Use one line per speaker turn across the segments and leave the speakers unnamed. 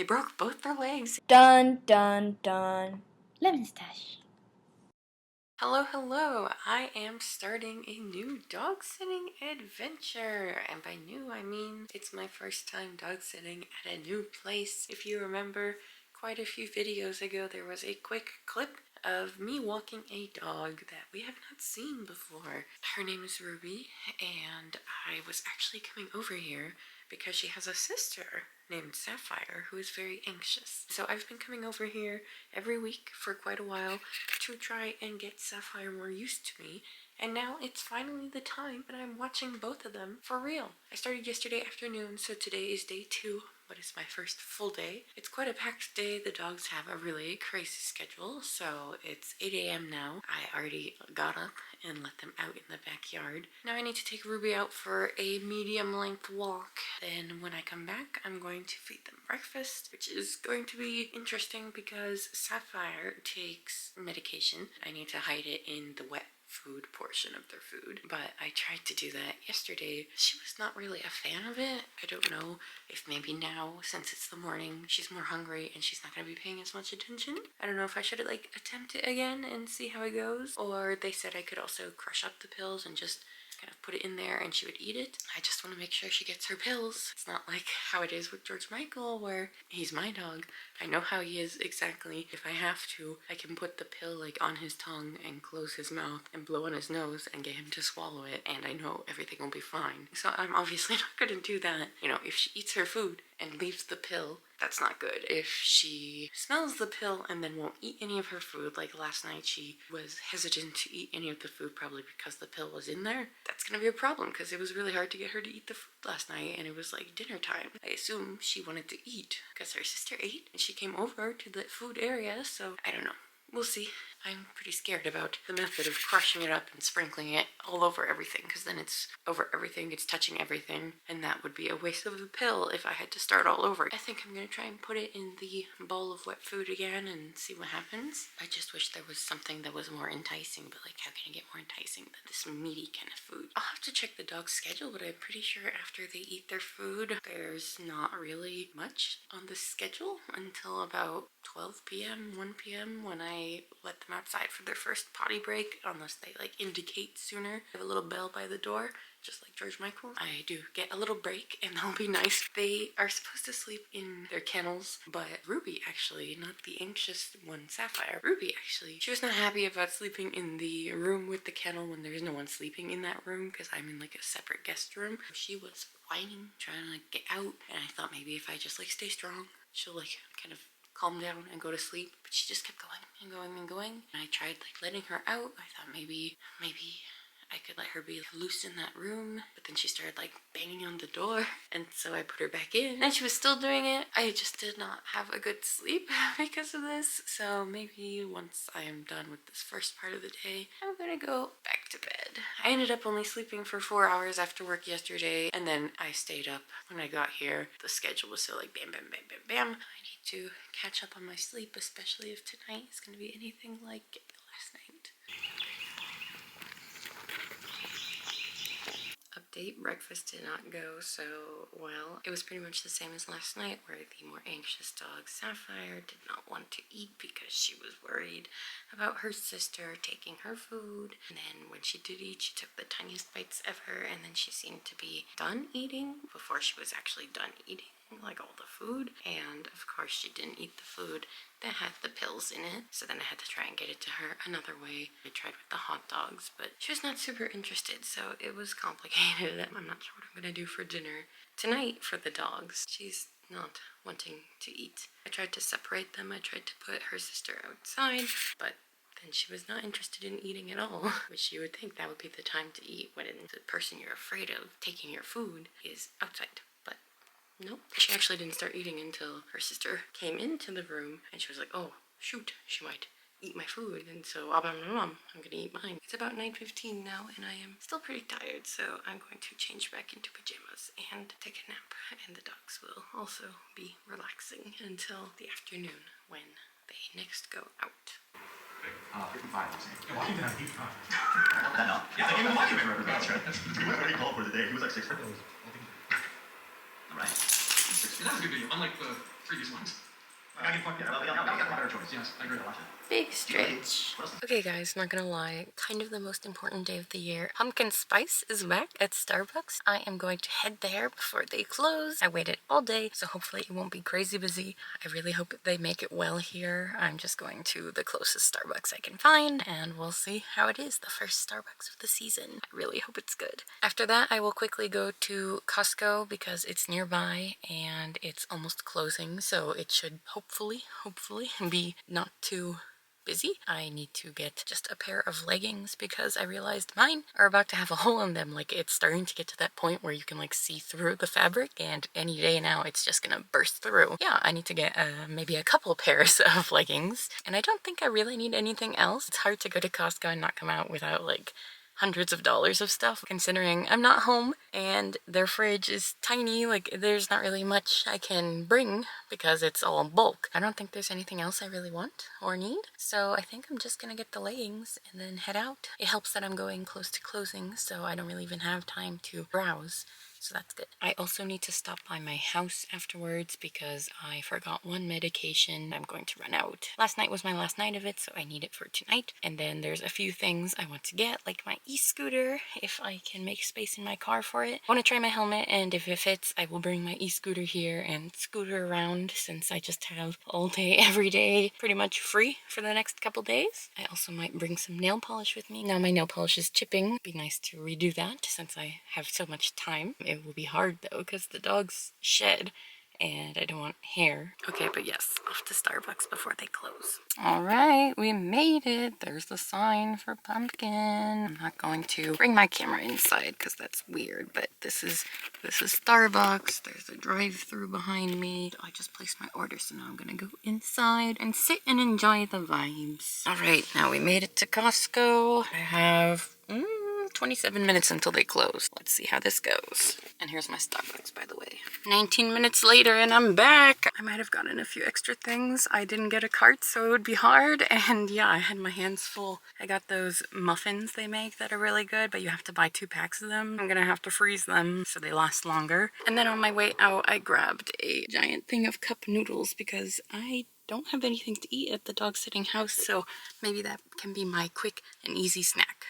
They broke both their legs.
Dun, dun, dun. Lemonstache.
Hello, hello. I am starting a new dog sitting adventure. And by new, I mean it's my first time dog sitting at a new place. If you remember, quite a few videos ago, there was a quick clip of me walking a dog that we have not seen before. Her name is Ruby, and I was actually coming over here because she has a sister named Sapphire who is very anxious. So I've been coming over here every week for quite a while to try and get Sapphire more used to me, and now it's finally the time that I'm watching both of them for real. I started yesterday afternoon, so today is day 2, but it's my first full day. It's quite a packed day. The dogs have a really crazy schedule, so it's 8 a.m. now. I already got up and let them out in the backyard. Now I need to take Ruby out for a medium length walk. Then when I come back, I'm going to feed them breakfast, which is going to be interesting because Sapphire takes medication. I need to hide it in the wet food portion of their food, but I tried to do that yesterday. She was not really a fan of it. I don't know if maybe now, since it's the morning, she's more hungry and she's not going to be paying as much attention. I don't know if I should attempt it again and see how it goes, or they said I could also crush up the pills and just kind of put it in there and she would eat it. I just want to make sure she gets her pills. It's not like how it is with George Michael, where he's my dog. I know how he is exactly. If I have to, I can put the pill on his tongue and close his mouth and blow on his nose and get him to swallow it, and I know everything will be fine. So I'm obviously not going to do that. You know, if she eats her food and leaves the pill, that's not good. If she smells the pill and then won't eat any of her food, like last night she was hesitant to eat any of the food probably because the pill was in there, that's gonna be a problem because it was really hard to get her to eat the food last night and it was like dinner time. I assume she wanted to eat because her sister ate and she came over to the food area, so I don't know. We'll see. I'm pretty scared about the method of crushing it up and sprinkling it all over everything, because then it's over everything, it's touching everything, and that would be a waste of the pill if I had to start all over. I think I'm going to try and put it in the bowl of wet food again and see what happens. I just wish there was something that was more enticing, but how can I get more enticing than this meaty kind of food? I'll have to check the dog's schedule, but I'm pretty sure after they eat their food, there's not really much on the schedule until about 12 p.m., 1 p.m. when I let them outside for their first potty break, unless they indicate sooner. I have a little bell by the door, just like George Michael. I do get a little break and that'll be nice. They are supposed to sleep in their kennels, but Ruby actually, not the anxious one, Sapphire, Ruby actually, she was not happy about sleeping in the room with the kennel when there's no one sleeping in that room because I'm in a separate guest room. She was whining, trying to get out, and I thought maybe if I just stay strong, she'll kind of calm down and go to sleep, but she just kept going and going and going. And I tried letting her out. I thought maybe I could let her be loose in that room, but then she started banging on the door, and so I put her back in and she was still doing it. I just did not have a good sleep because of this, so maybe once I am done with this first part of the day, I'm gonna go back to bed. I ended up only sleeping for 4 hours after work yesterday, and then I stayed up when I got here. The schedule was so bam bam bam bam bam. I need to catch up on my sleep, especially if tonight is gonna be anything like last night. Update, breakfast did not go so well. It was pretty much the same as last night, where the more anxious dog, Sapphire, did not want to eat because she was worried about her sister taking her food. And then when she did eat, she took the tiniest bites ever, and then she seemed to be done eating before she was actually done eating all the food. And of course she didn't eat the food that had the pills in it, so then I had to try and get it to her another way. I tried with the hot dogs, but she was not super interested, so it was complicated. I'm not sure what I'm gonna do for dinner tonight for the dogs. She's not wanting to eat. I tried to separate them. I tried to put her sister outside, but then she was not interested in eating at all, which you would think that would be the time to eat when the person you're afraid of taking your food is outside. But nope. She actually didn't start eating until her sister came into the room and she was like, oh, shoot, she might eat my food. And so, I'm gonna eat mine. It's about 9:15 now and I am still pretty tired, so I'm going to change back into pajamas and take a nap. And the dogs will also be relaxing until the afternoon when they next go out.
55. Why did I keep trying? No. Yeah, I gave him a monument record. That's right. He was already called for the day. He was 6. Alright.
That's a good video. Unlike the
previous ones. I mean, fuck yeah. Well, we got a better choice. Yes, I agree. I watch it.
Big stretch. Okay guys, not gonna lie, kind of the most important day of the year. Pumpkin Spice is back at Starbucks. I am going to head there before they close. I waited all day, so hopefully it won't be crazy busy. I really hope they make it well here. I'm just going to the closest Starbucks I can find, and we'll see how it is. The first Starbucks of the season. I really hope it's good. After that, I will quickly go to Costco because it's nearby and it's almost closing, so it should hopefully be not too busy. I need to get just a pair of leggings because I realized mine are about to have a hole in them. Like, it's starting to get to that point where you can like see through the fabric, and any day now it's just gonna burst through. Yeah, I need to get maybe a couple pairs of leggings, and I don't think I really need anything else. It's hard to go to Costco and not come out without like hundreds of dollars of stuff, considering I'm not home and their fridge is tiny. Like, there's not really much I can bring because it's all bulk. I don't think there's anything else I really want or need, so I think I'm just gonna get the leggings and then head out. It helps that I'm going close to closing, so I don't really even have time to browse. So that's good. I also need to stop by my house afterwards because I forgot one medication. I'm going to run out. Last night was my last night of it, so I need it for tonight. And then there's a few things I want to get, like my e-scooter, if I can make space in my car for it. I want to try my helmet, and if it fits, I will bring my e-scooter here and scooter around since I just have all day, every day, pretty much free for the next couple days. I also might bring some nail polish with me. Now my nail polish is chipping. It'd be nice to redo that since I have so much time. It will be hard though because the dogs shed and I don't want hair. Okay, but yes, off to Starbucks before they close. All right, we made it. There's the sign for pumpkin. I'm not going to bring my camera inside because that's weird, but this is Starbucks. There's a drive-through behind me. I just placed my order, so now I'm gonna go inside and sit and enjoy the vibes. All right, now we made it to Costco. I have 27 minutes until they close. Let's see how this goes. And here's my Starbucks, by the way. 19 minutes later and I'm back. I might have gotten a few extra things. I didn't get a cart, so it would be hard. And yeah, I had my hands full. I got those muffins they make that are really good, but you have to buy 2 packs of them. I'm gonna have to freeze them so they last longer. And then on my way out, I grabbed a giant thing of cup noodles because I don't have anything to eat at the dog sitting house, so maybe that can be my quick and easy snack.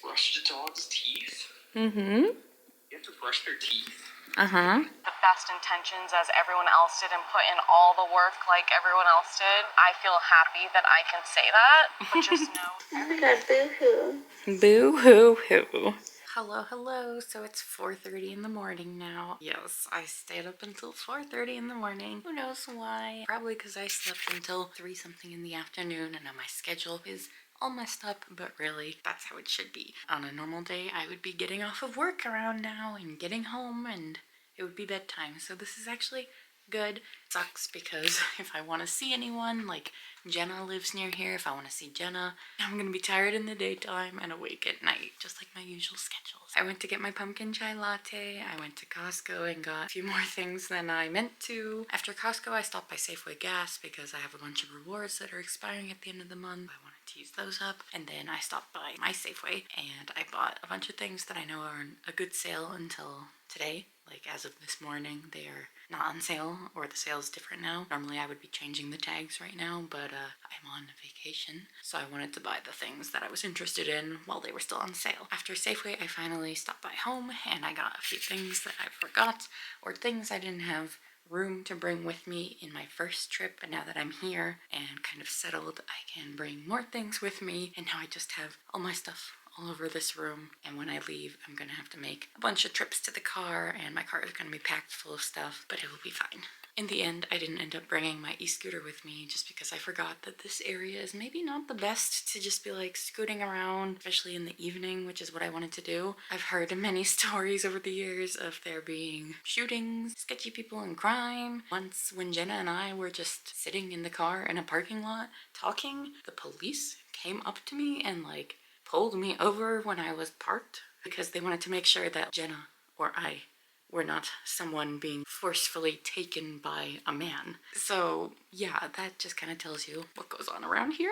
Brush the dog's teeth.
Mm-hmm.
You have to brush their teeth.
Uh-huh.
The best intentions as everyone else did and put in all the work like everyone else did. I feel happy that I can say that, but just know.
Oh my god, boo-hoo. Boo-hoo-hoo. Hello. So it's 4:30 in the morning now. Yes, I stayed up until 4:30 in the morning. Who knows why? Probably because I slept until 3 something in the afternoon, and now my schedule is all messed up, but really, that's how it should be. On a normal day, I would be getting off of work around now and getting home, and it would be bedtime. So this is actually good. Sucks because if I want to see anyone, like Jenna lives near here, if I want to see Jenna, I'm gonna be tired in the daytime and awake at night, just like my usual schedules. I went to get my pumpkin chai latte. I went to Costco and got a few more things than I meant to. After Costco, I stopped by Safeway Gas because I have a bunch of rewards that are expiring at the end of the month. I wanted to use those up. And then I stopped by my Safeway and I bought a bunch of things that I know are on a good sale until today. Like, as of this morning, they are not on sale, or the sale is different now. Normally I would be changing the tags right now, but I'm on vacation, so I wanted to buy the things that I was interested in while they were still on sale. After Safeway, I finally stopped by home and I got a few things that I forgot, or things I didn't have room to bring with me in my first trip, but now that I'm here and kind of settled, I can bring more things with me, and now I just have all my stuff all over this room. And when I leave, I'm gonna have to make a bunch of trips to the car, and my car is gonna be packed full of stuff, but it will be fine. In the end, I didn't end up bringing my e-scooter with me just because I forgot that this area is maybe not the best to just be like scooting around, especially in the evening, which is what I wanted to do. I've heard many stories over the years of there being shootings, sketchy people, and crime. Once when Jenna and I were just sitting in the car in a parking lot talking, the police came up to me and like pulled me over when I was parked because they wanted to make sure that Jenna or I we're not someone being forcefully taken by a man. So yeah, that just kind of tells you what goes on around here.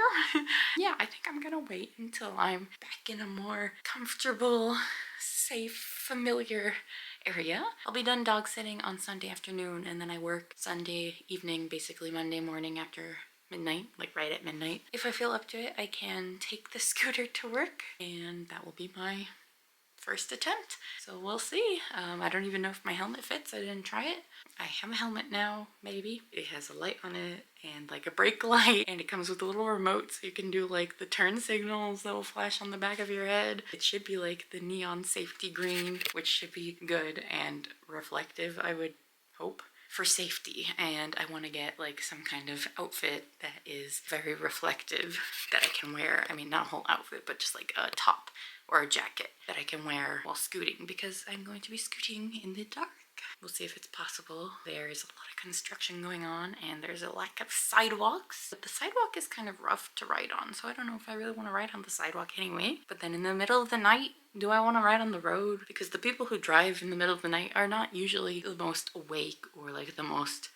Yeah, I think I'm gonna wait until I'm back in a more comfortable, safe, familiar area. I'll be done dog sitting on Sunday afternoon, and then I work Sunday evening, basically Monday morning after midnight, like right at midnight. If I feel up to it, I can take the scooter to work, and that will be my first attempt. So we'll see. I don't even know if my helmet fits. I didn't try it. I have a helmet now, maybe. It has a light on it and like a brake light, and it comes with a little remote so you can do like the turn signals that will flash on the back of your head. It should be like the neon safety green, which should be good and reflective, I would hope, for safety. And I want to get like some kind of outfit that is very reflective that I can wear. I mean, not a whole outfit, but just like a top or a jacket that I can wear while scooting, because I'm going to be scooting in the dark. We'll see if it's possible. There is a lot of construction going on and there's a lack of sidewalks. But the sidewalk is kind of rough to ride on, so I don't know if I really want to ride on the sidewalk anyway. But then in the middle of the night, do I want to ride on the road? Because the people who drive in the middle of the night are not usually the most awake or like the most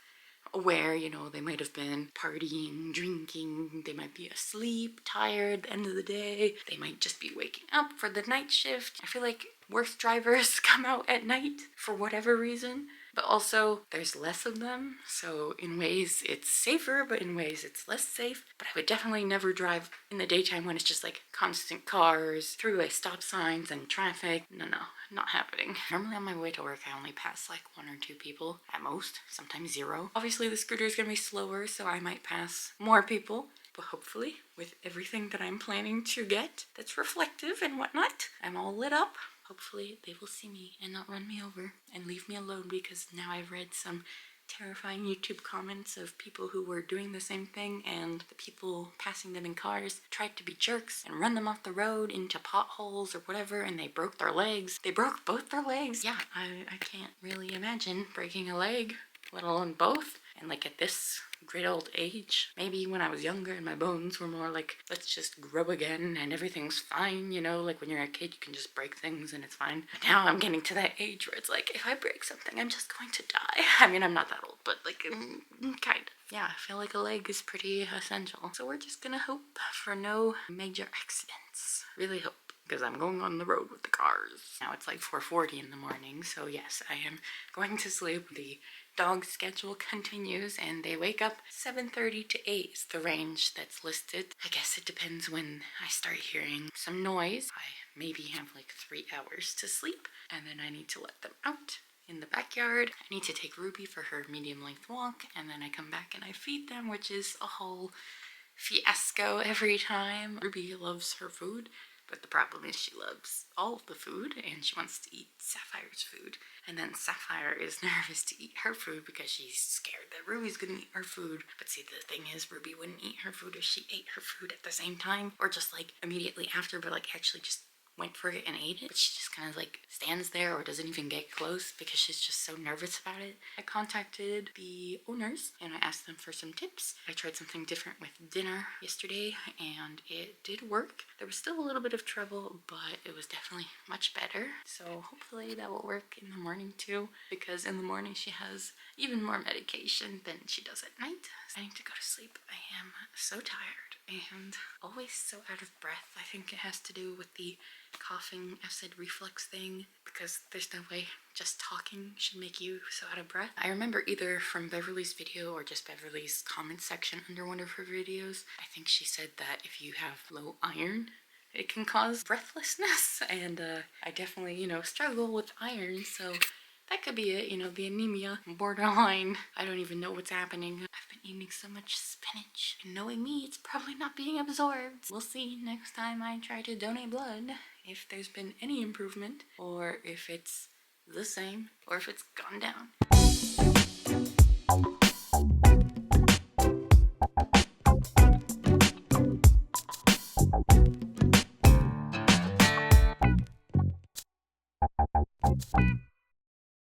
aware. You know, they might have been partying, drinking, they might be asleep, tired at the end of the day, they might just be waking up for the night shift. I feel like worse drivers come out at night for whatever reason, but also there's less of them, so in ways it's safer, but in ways it's less safe. But I would definitely never drive in the daytime when it's just like constant cars, throughway stop signs, and traffic. No, not happening. Normally on my way to work I only pass like 1 or 2 people at most, sometimes 0. Obviously the scooter is gonna be slower, so I might pass more people, but hopefully with everything that I'm planning to get that's reflective and whatnot, I'm all lit up. Hopefully they will see me and not run me over and leave me alone, because now I've read some terrifying YouTube comments of people who were doing the same thing, and the people passing them in cars tried to be jerks and run them off the road into potholes or whatever, and they broke their legs. They broke both their legs. Yeah, I can't really imagine breaking a leg, let alone both. And like at this great old age, maybe when I was younger and my bones were more like, let's just grow again and everything's fine, you know, like when you're a kid you can just break things and it's fine. But now I'm getting to that age where it's like, if I break something I'm just going to die. I mean, I'm not that old, but like kind of. Yeah, I feel like a leg is pretty essential. So we're just gonna hope for no major accidents. Really hope, because I'm going on the road with the cars. Now it's like 4:40 in the morning, so yes, I am going to sleep. The dog schedule continues and they wake up 7:30 to 8 is the range that's listed. I guess it depends when I start hearing some noise. I maybe have like 3 hours to sleep, and then I need to let them out in the backyard. I need to take Ruby for her medium length walk, and then I come back and I feed them, which is a whole fiasco every time. Ruby loves her food, but the problem is she loves all of the food and she wants to eat Sapphire's food. And then Sapphire is nervous to eat her food because she's scared that Ruby's gonna eat her food. But see, the thing is, Ruby wouldn't eat her food if she ate her food at the same time, or just like immediately after, but like actually just went for it and ate it. But she just kind of like stands there or doesn't even get close because she's just so nervous about it. I contacted the owners and I asked them for some tips. I tried something different with dinner yesterday and it did work. There was still a little bit of trouble, but it was definitely much better. So hopefully that will work in the morning too, because in the morning she has even more medication than she does at night. I need to go to sleep. I am so tired and always so out of breath. I think it has to do with the coughing acid reflux thing, because there's no way just talking should make you so out of breath. I remember either from Beverly's video or just Beverly's comment section under one of her videos, I think she said that if you have low iron, it can cause breathlessness, and I definitely, you know, struggle with iron, so that could be it, you know, the anemia, borderline. I don't even know what's happening. I've been eating so much spinach, and knowing me, it's probably not being absorbed. We'll see next time I try to donate blood if there's been any improvement, or if it's the same, or if it's gone down.